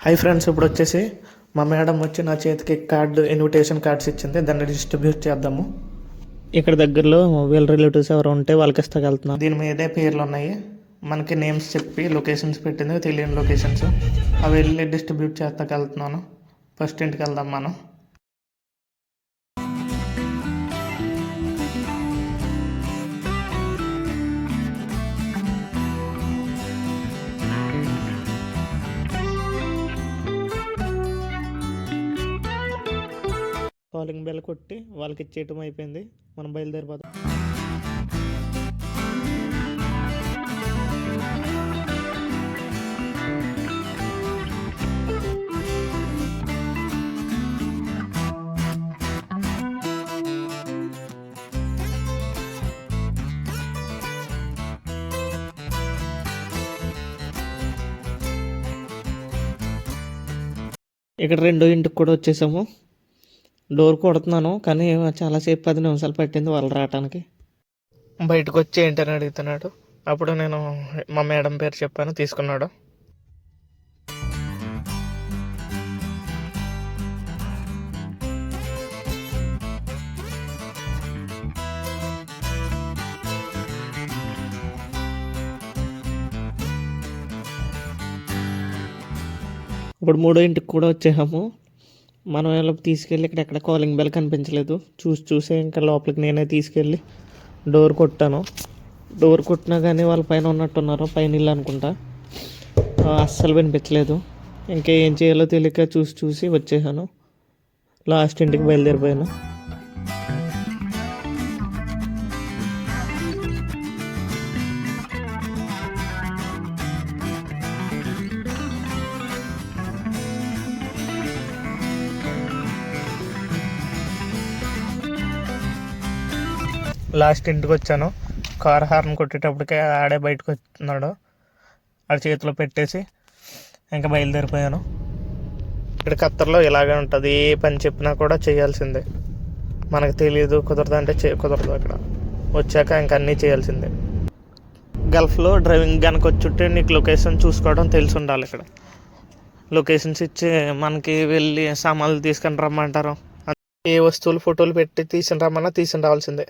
Hi friends, ఇప్పుడు వచ్చేసి మా మేడం వచ్చి నా చేతికి ఇన్విటేషన్ కార్డ్స్ ఇచ్చింది. దాన్ని డిస్ట్రిబ్యూట్ చేద్దాము. ఇక్కడ దగ్గరలో వీళ్ళ రిలేటివ్స్ ఎవరు ఉంటే వాళ్ళకి ఇస్తాకెళ్తున్నాం. దీని మీదే పేర్లు ఉన్నాయి. మనకి నేమ్స్ చెప్పి లొకేషన్స్ పెట్టింది, తెలియని లొకేషన్స్. అవి వెళ్ళి డిస్ట్రిబ్యూట్ చేస్తాకెళ్తున్నాను. ఫస్ట్ ఇంటికి వెళ్దాం మనం. కాలింగ్ బెల్ కొట్టి వాళ్ళకి ఇచ్చేయటం అయిపోయింది. మనం బయలుదేరిపోదాం. ఇక్కడ రెండో ఇంటికి కూడా వచ్చేసాము. డోర్ కొడుతున్నాను కానీ చాలాసేపు 10 నిమిషాలు పట్టింది వాళ్ళు రావడానికి. బయటకు వచ్చి ఏంటని అడుగుతున్నాడు. అప్పుడు నేను మా మేడం పేరు చెప్పాను, తీసుకున్నాడు. ఇప్పుడు మూడో ఇంటికి కూడా వచ్చేసాము. మనం ఎలా తీసుకెళ్ళి ఎక్కడ కాలింగ్ బెల్ కనిపించలేదు. చూసే ఇంకా లోపలికి నేనే తీసుకెళ్ళి డోర్ కొట్టాను. డోర్ కొట్టినా కానీ వాళ్ళ పైన ఉన్నట్టున్నారు, పైన ఇల్లు అనుకుంటా. అస్సలు వినిపించలేదు. ఇంకా ఏం చేయాలో తెలియక చూసి వచ్చేసాను. లాస్ట్ ఇంటికి బయలుదేరిపోయాను. లాస్ట్ ఇంటికి వచ్చాను. కార్ హార్న్ కొట్టేటప్పటికే ఆడే బయటకు వస్తున్నాడు. ఆడ చేతిలో పెట్టేసి ఇంకా బయలుదేరిపోయాను. ఇక్కడ ఖత్తర్లో ఇలాగే ఉంటుంది. ఏ పని చెప్పినా కూడా చేయాల్సిందే. మనకు తెలియదు, కుదరదు అంటే కుదరదు. అక్కడ వచ్చాక ఇంకా అన్నీ చేయాల్సిందే. గల్ఫ్లో డ్రైవింగ్ కనుక వచ్చుంటే నీకు లొకేషన్ చూసుకోవడం తెలిసి ఉండాలి. ఇక్కడ లొకేషన్స్ ఇచ్చి మనకి వెళ్ళి సామాన్లు తీసుకొని రమ్మంటారు. ఏ వస్తువులు ఫోటోలు పెట్టి తీసుకుని రమ్మన్నా తీసుకుని రావాల్సిందే.